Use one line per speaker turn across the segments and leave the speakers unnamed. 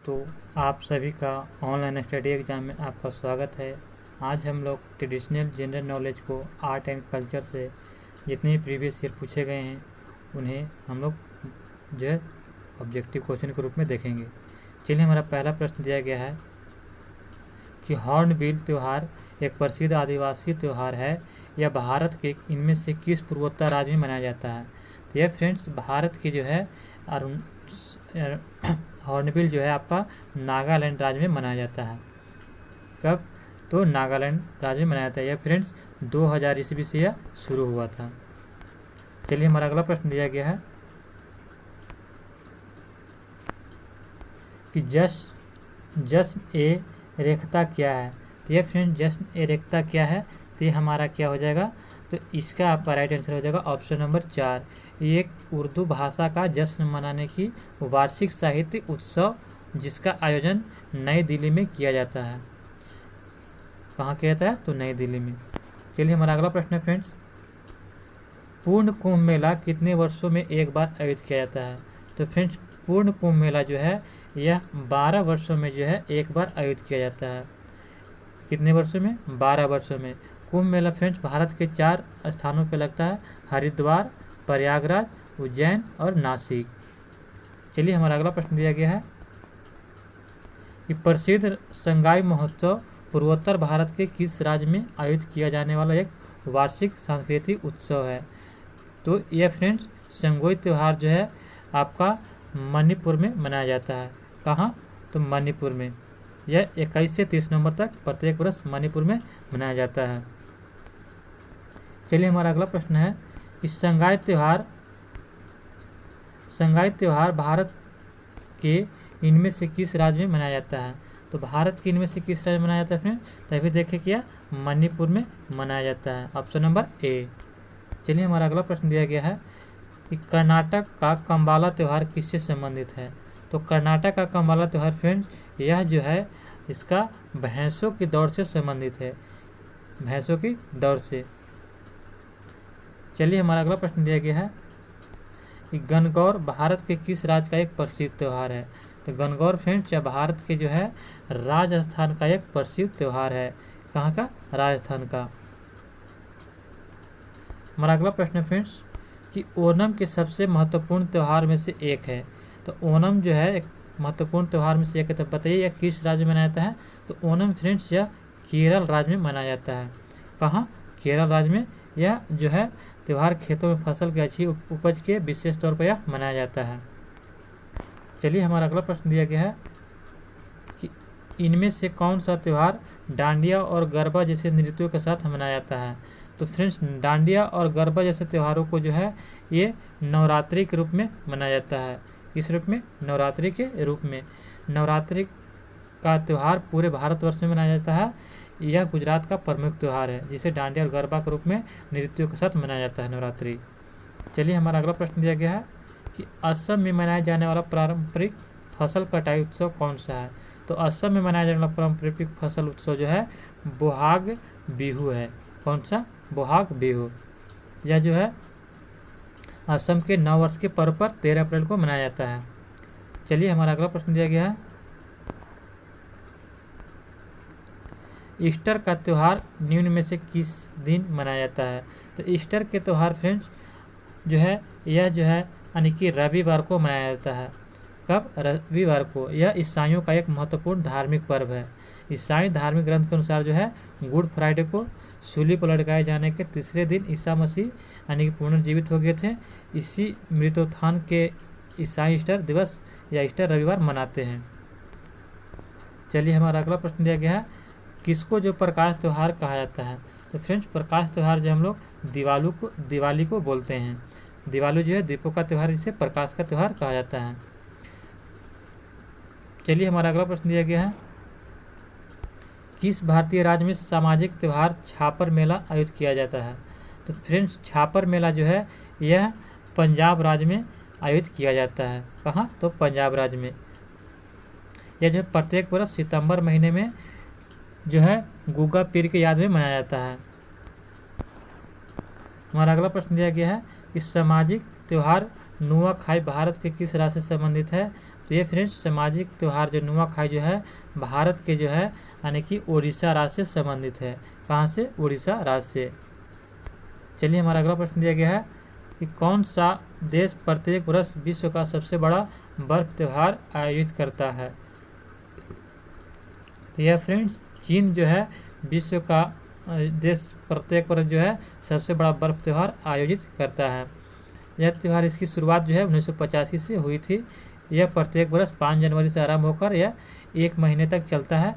तो आप सभी का ऑनलाइन स्टडी एग्ज़ाम में आपका स्वागत है। आज हम लोग ट्रेडिशनल जनरल नॉलेज को आर्ट एंड कल्चर से जितने प्रीवियस ईयर पूछे गए हैं उन्हें हम लोग जो है ऑब्जेक्टिव क्वेश्चन के रूप में देखेंगे। चलिए, हमारा पहला प्रश्न दिया गया है कि हॉर्नबिल त्यौहार एक प्रसिद्ध आदिवासी त्यौहार है। यह भारत के इनमें से किस पूर्वोत्तर राज्य में मनाया जाता है? तो यह फ्रेंड्स भारत के जो है हॉर्नबिल जो है आपका नागालैंड राज्य में मनाया जाता है। कब? तो नागालैंड राज्य में मनाया जाता है। यह फ्रेंड्स 2000 ईस्वी से यह शुरू हुआ था। चलिए, हमारा अगला प्रश्न दिया गया है कि जश्न ए रेखता क्या है? तो यह फ्रेंड्स जश्न ए रेखता क्या है? तो ये हमारा क्या हो जाएगा? तो इसका आपका राइट आंसर हो जाएगा ऑप्शन नंबर 4। ये एक उर्दू भाषा का जश्न मनाने की वार्षिक साहित्य उत्सव जिसका आयोजन नई दिल्ली में किया जाता है। कहाँ किया जाता है? तो नई दिल्ली में। चलिए, हमारा अगला प्रश्न है फ्रेंड्स, पूर्ण कुंभ मेला कितने वर्षों में एक बार आयोजित किया जाता है? तो फ्रेंड्स पूर्ण कुंभ मेला जो है यह 12 वर्षों में जो है एक बार आयोजित किया जाता है। कितने वर्षों में? 12 वर्षों में। कुंभ मेला फ्रेंड्स भारत के 4 स्थानों पर लगता है: हरिद्वार, प्रयागराज, उज्जैन और नासिक। चलिए, हमारा अगला प्रश्न दिया गया है कि प्रसिद्ध संगाई महोत्सव पूर्वोत्तर भारत के किस राज्य में आयोजित किया जाने वाला एक वार्षिक सांस्कृतिक उत्सव है? तो यह फ्रेंड्स संगोई त्यौहार जो है आपका मणिपुर में मनाया जाता है। कहाँ? तो मणिपुर में। यह 21 से 30 नवंबर तक प्रत्येक वर्ष मणिपुर में मनाया जाता है। चलिए, हमारा अगला प्रश्न है कि संगाई त्यौहार भारत के इनमें से किस राज्य में मनाया जाता है? तो भारत के इनमें से किस राज्य में मनाया जाता है? तभी देखें क्या मणिपुर में मनाया जाता है। Option number A. चलिए, हमारा अगला प्रश्न दिया गया है कि कर्नाटक का कंबाला त्यौहार किससे संबंधित है? तो कर्नाटक का कंबाला त्यौहार फ्रेंड्स यह जो है इसका भैंसों की दौड़ से संबंधित है। भैंसों की दौड़ से। चलिए, हमारा अगला प्रश्न दिया गया है कि गणगौर भारत के किस राज्य का एक प्रसिद्ध त्यौहार है? तो गणगौर फ्रेंड्स या भारत के जो है राजस्थान का एक प्रसिद्ध त्यौहार है। कहाँ का? राजस्थान का। हमारा अगला प्रश्न फ्रेंड्स कि ओणम के सबसे महत्वपूर्ण त्यौहार में से एक है। तो ओणम जो है एक महत्वपूर्ण त्यौहार में से एक है। तो बताइए यह किस राज्य में मनाया जाता है? तो ओणम फ्रेंड्स यह केरल राज्य में मनाया जाता है। कहाँ? केरल राज्य में। यह जो है त्यौहार खेतों में फसल की अच्छी उपज के विशेष तौर पर यह मनाया जाता है। चलिए, हमारा अगला प्रश्न दिया गया है कि इनमें से कौन सा त्यौहार डांडिया और गरबा जैसे नृत्यों के साथ मनाया जाता है? तो फ्रेंड्स डांडिया और गरबा जैसे त्योहारों को जो है ये नवरात्रि के रूप में मनाया जाता है। इस रूप में? नवरात्रि के रूप में। नवरात्रि का त्यौहार पूरे भारतवर्ष में मनाया जाता है। यह गुजरात का प्रमुख त्यौहार है जिसे डांडिया और गरबा के रूप में नृत्यों के साथ मनाया जाता है नवरात्रि। चलिए, हमारा अगला प्रश्न दिया गया है कि असम में मनाया जाने वाला पारंपरिक फसल कटाई उत्सव कौन सा है? तो असम में मनाया जाने वाला पारंपरिक फसल उत्सव जो है बोहाग बिहू है। कौन सा? बोहाग बिहू। यह जो है असम के नव वर्ष के पर्व पर 13 अप्रैल को मनाया जाता है। चलिए, हमारा अगला प्रश्न दिया गया है ईस्टर का त्यौहार निम्न में से किस दिन मनाया जाता है? तो ईस्टर के त्यौहार फ्रेंड्स जो है यह जो है यानी कि रविवार को मनाया जाता है। कब? रविवार को। यह ईसाइयों का एक महत्वपूर्ण धार्मिक पर्व है। ईसाई धार्मिक ग्रंथ के अनुसार जो है गुड फ्राइडे को सूली पर लटकाए जाने के तीसरे दिन ईसा मसीह यानी कि पुनर्जीवित हो गए थे। इसी मृत्युत्थान के ईसाई ईस्टर दिवस या ईस्टर रविवार मनाते हैं। चलिए, हमारा अगला प्रश्न दिया गया है किसको जो प्रकाश त्यौहार कहा जाता है? तो फ्रेंड्स प्रकाश त्यौहार जो हम लोग दिवाली को बोलते हैं। दिवाली जो है दीपों का त्यौहार, इसे प्रकाश का त्यौहार कहा जाता है। चलिए, हमारा अगला प्रश्न दिया गया है किस भारतीय राज्य में सामाजिक त्यौहार छापर मेला आयोजित किया जाता है? तो फ्रेंड्स छापर मेला जो है यह पंजाब राज्य में आयोजित किया जाता है। कहाँ? तो पंजाब राज्य में। यह जो है प्रत्येक वर्ष सितंबर महीने में जो है गुग्गा पीर की याद में मनाया जाता है। हमारा अगला प्रश्न दिया गया है कि सामाजिक त्यौहार नुआखाई भारत के किस राज्य से संबंधित है? तो ये फ्रेंड्स सामाजिक त्यौहार जो नुआखाई जो है भारत के जो है यानी कि उड़ीसा राज्य से संबंधित है। कहाँ से? उड़ीसा राज्य से। चलिए हमारा अगला प्रश्न दिया गया है कि कौन सा देश प्रत्येक वर्ष विश्व का सबसे बड़ा बर्फ त्योहार आयोजित करता है? तो यह फ्रेंड्स चीन जो है विश्व का देश प्रत्येक वर्ष जो है सबसे बड़ा बर्फ त्योहार आयोजित करता है। यह त्यौहार इसकी शुरुआत जो है 1985 से हुई थी। यह प्रत्येक वर्ष 5 जनवरी से आरंभ होकर यह 1 महीने तक चलता है।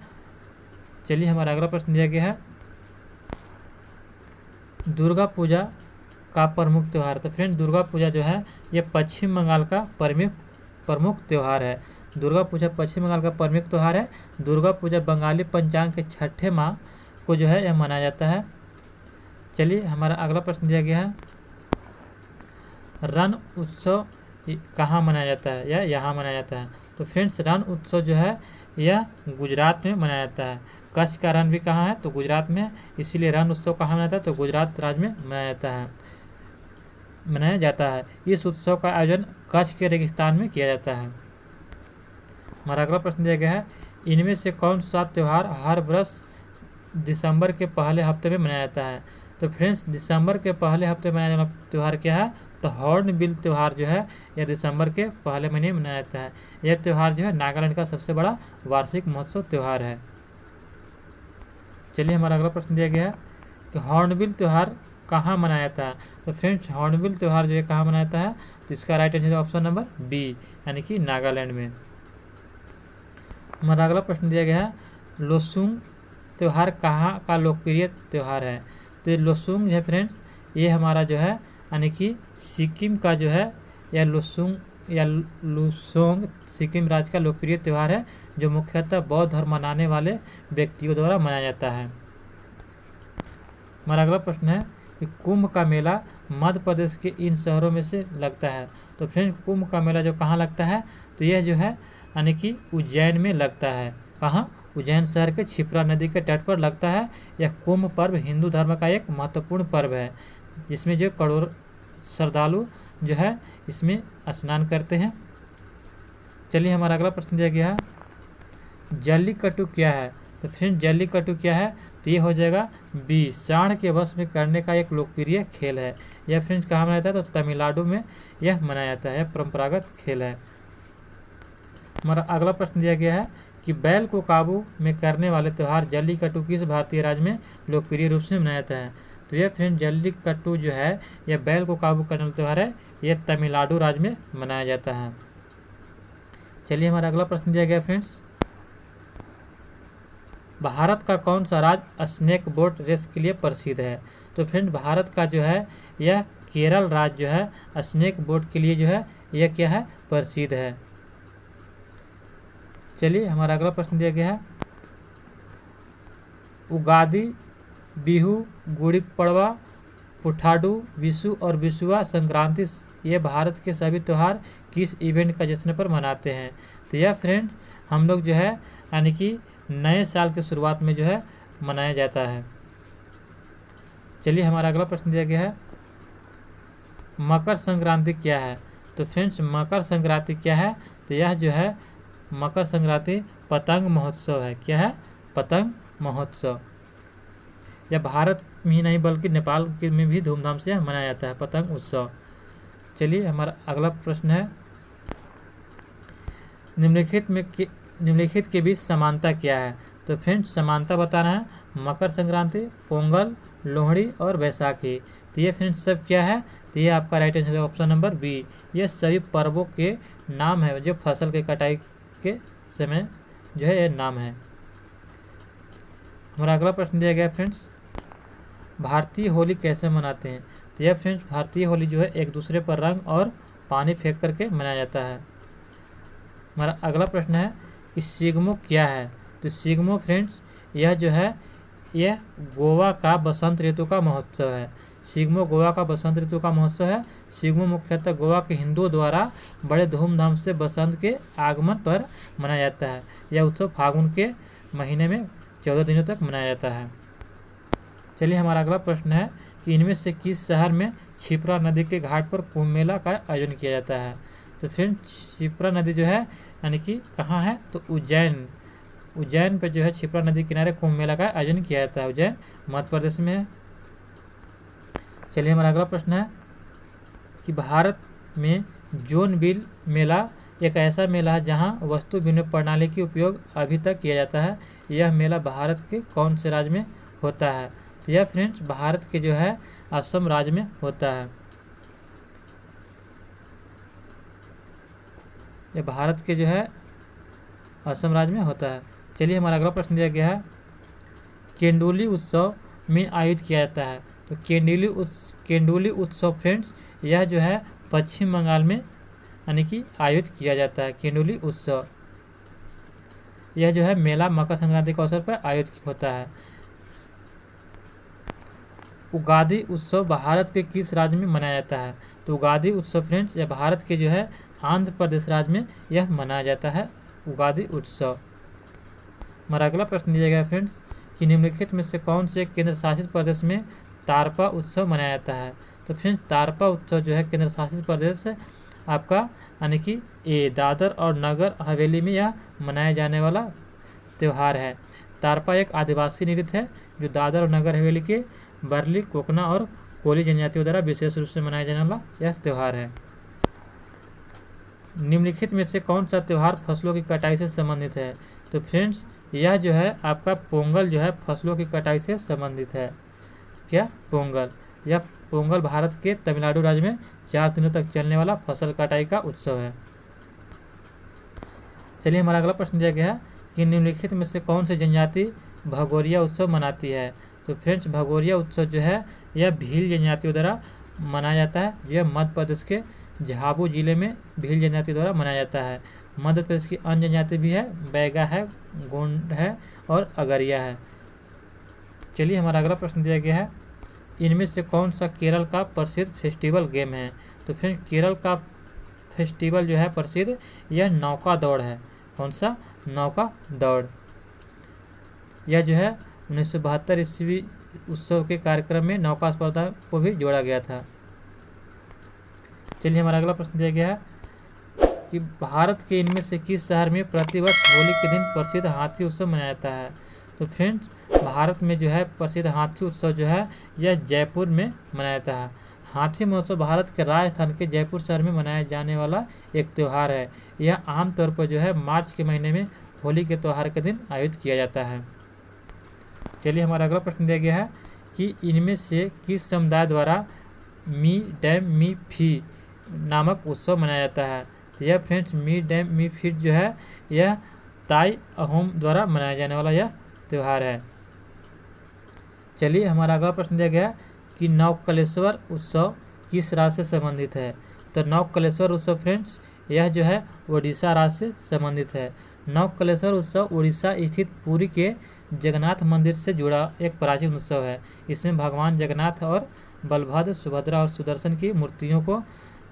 चलिए हमारा अगला प्रश्न दिया गया है दुर्गा पूजा का प्रमुख त्यौहार। तो फ्रेंड दुर्गा पूजा जो है यह पश्चिम बंगाल का प्रमुख त्यौहार है। दुर्गा पूजा पश्चिम बंगाल का प्रमुख त्यौहार है। दुर्गा पूजा बंगाली पंचांग के 6ठे माह को जो है यह मनाया जाता है। चलिए हमारा अगला प्रश्न दिया गया है रण उत्सव कहाँ मनाया जाता है? या यहाँ मनाया जाता है। तो फ्रेंड्स रण उत्सव जो है यह गुजरात में मनाया जाता है। कच्छ का रण भी कहाँ है? तो गुजरात में, इसीलिए रण उत्सव कहाँ मनाया जाता है? तो गुजरात राज्य में मनाया जाता है। इस उत्सव का आयोजन कच्छ के रेगिस्तान में किया जाता है। हमारा अगला प्रश्न दिया गया है इनमें से कौन सा त्यौहार हर वर्ष दिसंबर के पहले हफ्ते में मनाया जाता है? तो फ्रेंड्स दिसंबर के पहले हफ्ते में मनाया जाने वाला त्यौहार क्या है? तो हॉर्नबिल त्यौहार जो है यह दिसंबर के पहले महीने में मनाया जाता है। यह त्यौहार जो है नागालैंड का सबसे बड़ा वार्षिक महोत्सव त्यौहार है। चलिए हमारा अगला प्रश्न दिया गया है कि हॉर्नबिल त्यौहार कहाँ मनाया जाता है? तो फ्रेंड्स हॉर्नबिल त्यौहार जो है कहाँ मनाया जाता है? तो इसका right answer option number B यानी कि नागालैंड में। हमारा अगला प्रश्न दिया गया है लोसूंग त्यौहार कहाँ का लोकप्रिय त्यौहार है? तो ये लोसूंग है फ्रेंड्स ये हमारा जो है यानी कि सिक्किम का जो है यह लुसोंग सिक्किम राज्य का लोकप्रिय त्यौहार है जो मुख्यतः बौद्ध धर्म मनाने वाले व्यक्तियों द्वारा मनाया जाता है। हमारा अगला प्रश्न है कि कुंभ का मेला मध्य प्रदेश के इन शहरों में से लगता है। तो फ्रेंड्स कुंभ का मेला जो कहाँ लगता है? तो यह जो है यानी कि उज्जैन में लगता है। कहाँ? उज्जैन शहर के क्षिप्रा नदी के तट पर लगता है। यह कुंभ पर्व हिंदू धर्म का एक महत्वपूर्ण पर्व है जिसमें जो करोड़ों श्रद्धालु जो है इसमें स्नान करते हैं। चलिए हमारा अगला प्रश्न दिया गया है जल्लीकट्टू क्या है? तो फ्रेंड जल्लीकट्टू क्या है? तो ये हो जाएगा बी सांड के वश में करने का एक लोकप्रिय खेल है। यह फ्रेंड्स कहाँ मनाया जाता है? तो तमिलनाडु में यह मनाया जाता है। यह परंपरागत खेल है। हमारा अगला प्रश्न दिया गया है कि बैल को काबू में करने वाले त्यौहार जल्लीकट्टू किस भारतीय राज्य में लोकप्रिय रूप से मनाया जाता है? तो यह फ्रेंड जल्लीकट्टू जो है यह बैल को काबू करने वाला त्यौहार है। यह तमिलनाडु राज्य में मनाया जाता है। चलिए हमारा अगला प्रश्न दिया गया फ्रेंड्स भारत का कौन सा राज्य स्नेक बोट रेस के लिए प्रसिद्ध है? तो फ्रेंड भारत का जो है यह केरल राज्य जो है स्नेक बोट के लिए जो है यह क्या है? प्रसिद्ध है। चलिए हमारा अगला प्रश्न दिया गया है उगादी, बिहू, गुड़ी पड़वा, पुठाडू, विशु और विशुआ संक्रांति ये भारत के सभी त्यौहार किस इवेंट का जश्न पर मनाते हैं? तो यह फ्रेंड हम लोग जो है यानी कि नए साल के शुरुआत में जो है मनाया जाता है। चलिए हमारा अगला प्रश्न दिया गया है मकर संक्रांति क्या है? तो फ्रेंड्स मकर संक्रांति क्या है? तो यह जो है मकर संक्रांति पतंग महोत्सव है। क्या है? पतंग महोत्सव। यह भारत में ही नहीं बल्कि नेपाल में भी धूमधाम से मनाया जाता है पतंग उत्सव। चलिए हमारा अगला प्रश्न है निम्नलिखित के बीच समानता क्या है? तो फ्रेंड्स समानता बताना है मकर संक्रांति, पोंगल, लोहड़ी और बैसाखी। तो ये फ्रेंड्स सब क्या है? तो ये आपका right answer option number B. ये सभी पर्वों के नाम है जो फसल के कटाई के समय जो है ये नाम है। हमारा अगला प्रश्न दिया गया फ्रेंड्स भारतीय होली कैसे मनाते हैं? तो यह फ्रेंड्स भारतीय होली जो है एक दूसरे पर रंग और पानी फेंक करके मनाया जाता है। हमारा अगला प्रश्न है कि सिग्मो क्या है? तो सिग्मो फ्रेंड्स यह जो है यह गोवा का बसंत ऋतु का महोत्सव है। सिग्मो गोवा का बसंत ऋतु का महोत्सव है। सिग्मो मुख्यतः गोवा के हिंदुओं द्वारा बड़े धूमधाम से बसंत के आगमन पर मनाया जाता है। यह उत्सव फागुन के महीने में 14 दिनों तक मनाया जाता है। चलिए हमारा अगला प्रश्न है कि इनमें से किस शहर में क्षिप्रा नदी के घाट पर कुंभ मेला का आयोजन किया जाता है। तो फ्रेंड्स क्षिप्रा नदी जो है यानी कि कहाँ है, तो उज्जैन पे जो है क्षिप्रा नदी किनारे कुंभ मेला का आयोजन किया जाता है। उज्जैन मध्य प्रदेश में है। चलिए हमारा अगला प्रश्न है कि भारत में जोनबिल मेला एक ऐसा मेला है जहां वस्तु विनिमय प्रणाली की उपयोग अभी तक किया जाता है। यह मेला भारत के कौन से राज्य में होता है? तो यह फ्रेंड्स भारत के जो है असम राज्य में होता है। यह भारत के जो है असम राज्य में होता है। चलिए हमारा अगला प्रश्न दिया गया है, केंडुली उत्सव में आयोजित किया जाता है। तो केंडुली उत्सव फ्रेंड्स यह जो है पश्चिम बंगाल में यानी कि आयोजित किया जाता है। केंडुली उत्सव यह जो है मेला मकर संक्रांति के अवसर पर आयोजित होता है। उगादी उत्सव भारत के किस राज्य में मनाया जाता है? तो उगादी उत्सव फ्रेंड्स यह भारत के जो है आंध्र प्रदेश राज्य में यह मनाया जाता है, उगादी उत्सव। हमारा अगला प्रश्न दिया गया फ्रेंड्स कि निम्नलिखित में से कौन से केंद्र शासित प्रदेश में तारपा उत्सव मनाया जाता है? तो फ्रेंड्स तारपा उत्सव जो है केंद्र शासित प्रदेश आपका यानी कि दादर और नगर हवेली में यह मनाया जाने वाला त्यौहार है। तारपा एक आदिवासी नृत्य है जो दादर और नगर हवेली के बरली, कोकना और कोली जनजातियों द्वारा विशेष रूप से मनाया जाने वाला यह त्यौहार है। निम्नलिखित में से कौन सा त्यौहार फसलों की कटाई से संबंधित है? तो फ्रेंड्स यह जो है आपका पोंगल जो है फसलों की कटाई से संबंधित है। क्या? पोंगल। यह पोंगल भारत के तमिलनाडु राज्य में 4 दिनों तक चलने वाला फसल कटाई का उत्सव है। चलिए हमारा अगला प्रश्न दिया गया है कि निम्नलिखित में से कौन सी जनजाति भगोरिया उत्सव मनाती है? तो फ्रेंड्स भगोरिया उत्सव जो है यह भील जनजातियों द्वारा मनाया जाता है। यह मध्य प्रदेश के झाबुआ जिले में भील जनजाति द्वारा मनाया जाता है। मध्य प्रदेश की अन्य जनजाति भी है, बैगा है, गोंड है और अगरिया है। चलिए हमारा अगला प्रश्न दिया गया है, इनमें से कौन सा केरल का प्रसिद्ध फेस्टिवल गेम है? तो फिर केरल का फेस्टिवल जो है प्रसिद्ध यह नौका दौड़ है। कौन सा? नौका दौड़। यह जो है 1972 ईस्वी उत्सव के कार्यक्रम में नौका स्पर्धा को भी जोड़ा गया था। चलिए हमारा अगला प्रश्न दिया गया है कि भारत के इनमें से किस शहर में प्रतिवर्ष होली के दिन प्रसिद्ध हाथी उत्सव मनाया जाता है? तो फ्रेंड्स भारत में जो है प्रसिद्ध हाथी उत्सव जो है यह जयपुर में मनाया जाता है। हाथी महोत्सव भारत के राजस्थान के जयपुर शहर में मनाया जाने वाला एक त्यौहार है। यह आमतौर पर जो है मार्च के महीने में होली के त्यौहार के दिन आयोजित किया जाता है। चलिए हमारा अगला प्रश्न दिया गया है कि इनमें से किस समुदाय द्वारा मी डैम मी फी नामक उत्सव मनाया जाता है? तो यह फ्रेंड्स मी डैम मी फीट जो है यह ताई अहोम द्वारा मनाया जाने वाला यह त्यौहार है। चलिए हमारा अगला प्रश्न दिया गया कि नवकलेश्वर उत्सव किस राज्य से संबंधित है? तो नवकलेश्वर उत्सव फ्रेंड्स यह जो है उड़ीसा राज्य से संबंधित है। नवकलेश्वर उत्सव उड़ीसा स्थित पुरी के जगन्नाथ मंदिर से जुड़ा एक प्राचीन उत्सव है। इसमें भगवान जगन्नाथ और बलभद्र, सुभद्रा और सुदर्शन की मूर्तियों को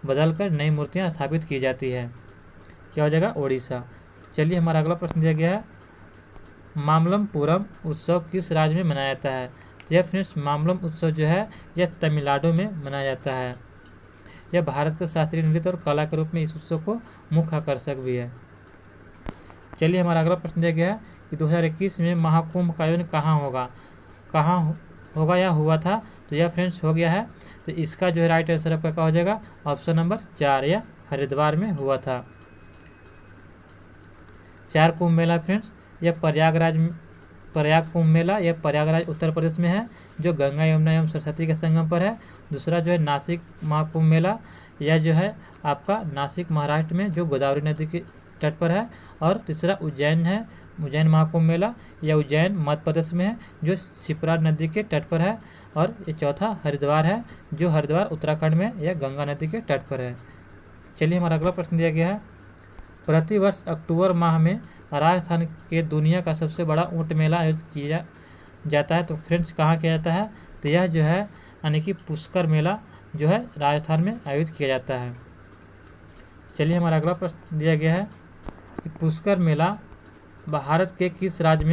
बदलकर नई मूर्तियां स्थापित की जाती है। क्या हो जाएगा? उड़ीसा। चलिए हमारा अगला प्रश्न दिया गया है, मामल्लपुरम उत्सव किस राज्य में मनाया जाता है? तो यह फ्रेंड्स मामल्लम उत्सव जो है यह तमिलनाडु में मनाया जाता है। यह भारत के शास्त्रीय नृत्य और कला के रूप में इस उत्सव को मुख्य आकर्षक भी है। चलिए हमारा अगला प्रश्न दिया गया है कि 2021 में महाकुंभ का आयोजन कहाँ होगा या हुआ था? तो यह फ्रेंड्स हो गया है। तो इसका जो है राइट आंसर आपका क्या हो जाएगा? ऑप्शन नंबर 4 या हरिद्वार में हुआ था। 4 कुंभ मेला फ्रेंड्स यह प्रयाग कुंभ मेला यह प्रयागराज उत्तर प्रदेश में है जो गंगा यमुना एवं सरस्वती के संगम पर है। दूसरा जो है नासिक महाकुंभ मेला यह जो है आपका नासिक महाराष्ट्र में जो गोदावरी नदी के तट पर है। और तीसरा उज्जैन है, उज्जैन महाकुंभ मेला यह उज्जैन मध्य प्रदेश में है जो शिप्रा नदी के तट पर है। और ये चौथा हरिद्वार है जो हरिद्वार उत्तराखंड में यह गंगा नदी के तट पर है। चलिए हमारा अगला प्रश्न दिया गया है, प्रतिवर्ष अक्टूबर माह में राजस्थान के दुनिया का सबसे बड़ा ऊंट मेला आयोजित किया जाता है। तो फ्रेंड्स कहाँ किया जाता है? तो यह जो है यानी कि पुष्कर मेला जो है राजस्थान में आयोजित किया जाता है। चलिए हमारा अगला प्रश्न दिया गया है कि पुष्कर मेला भारत के किस राज्य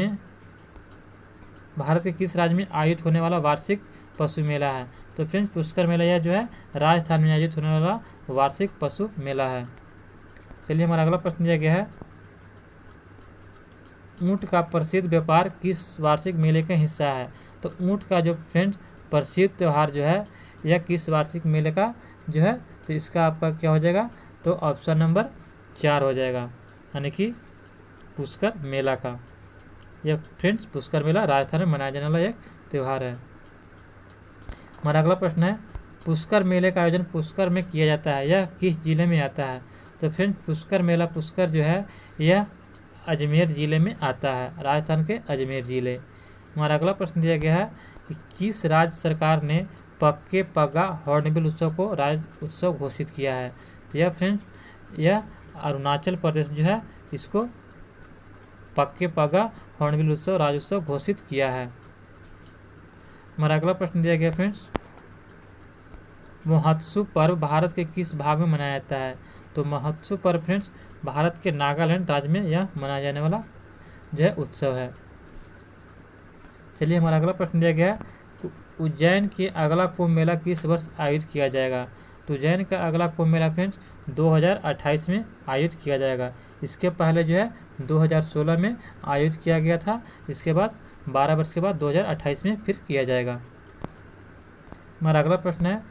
में आयोजित होने वाला वार्षिक पशु मेला है? तो फ्रेंड्स पुष्कर मेला यह जो है राजस्थान में आयोजित होने वाला वार्षिक पशु मेला है। चलिए हमारा अगला प्रश्न दिया गया है, ऊँट का प्रसिद्ध व्यापार किस वार्षिक मेले का हिस्सा है? तो ऊँट का जो फ्रेंड्स प्रसिद्ध त्यौहार जो है यह किस वार्षिक मेले का जो है, तो इसका आपका क्या हो जाएगा, तो ऑप्शन नंबर 4 हो जाएगा, यानी कि पुष्कर मेला का। यह फ्रेंड्स पुष्कर मेला राजस्थान में मनाया जाने वाला एक त्यौहार है। हमारा अगला प्रश्न है, पुष्कर मेले का आयोजन पुष्कर में किया जाता है, यह किस जिले में आता है? तो फ्रेंड्स पुष्कर मेला पुष्कर जो है यह अजमेर जिले में आता है, राजस्थान के अजमेर जिले। हमारा अगला प्रश्न दिया गया है कि किस राज्य सरकार ने पक्के पगा हॉर्नबिल उत्सव को राज्य उत्सव घोषित किया है? तो यह फ्रेंड्स यह अरुणाचल प्रदेश जो है इसको पक्के पगा हॉर्नबिल उत्सव राज्य उत्सव घोषित किया है। हमारा अगला प्रश्न दिया गया फ्रेंड्स, महोत्सव पर्व भारत के किस भाग में मनाया जाता है? तो महोत्सव पर्व फ्रेंड्स भारत के नागालैंड राज्य में यह मनाया जाने वाला जो है उत्सव है। चलिए हमारा अगला प्रश्न दिया गया है, उज्जैन के अगला कुंभ मेला किस वर्ष आयोजित किया जाएगा? तो उज्जैन का अगला कुंभ मेला फ्रेंड्स 2028 में आयोजित किया जाएगा। इसके पहले जो है 2016 में आयोजित किया गया था, इसके बाद 12 वर्ष के बाद 2028 में फिर किया जाएगा। हमारा अगला प्रश्न है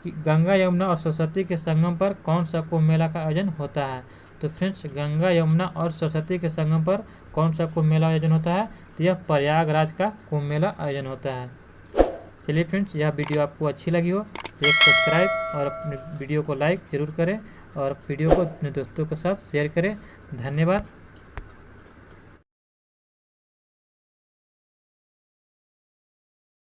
कि गंगा यमुना और सरस्वती के संगम पर कौन सा कुंभ मेला का आयोजन होता है? तो फ्रेंड्स गंगा यमुना और सरस्वती के संगम पर कौन सा कुंभ मेला आयोजन होता है? तो यह प्रयागराज का कुंभ मेला आयोजन होता है। चलिए फ्रेंड्स, यह वीडियो आपको अच्छी लगी हो तो एक सब्सक्राइब और अपने वीडियो को लाइक ज़रूर करें और वीडियो को अपने दोस्तों के साथ शेयर करें। धन्यवाद।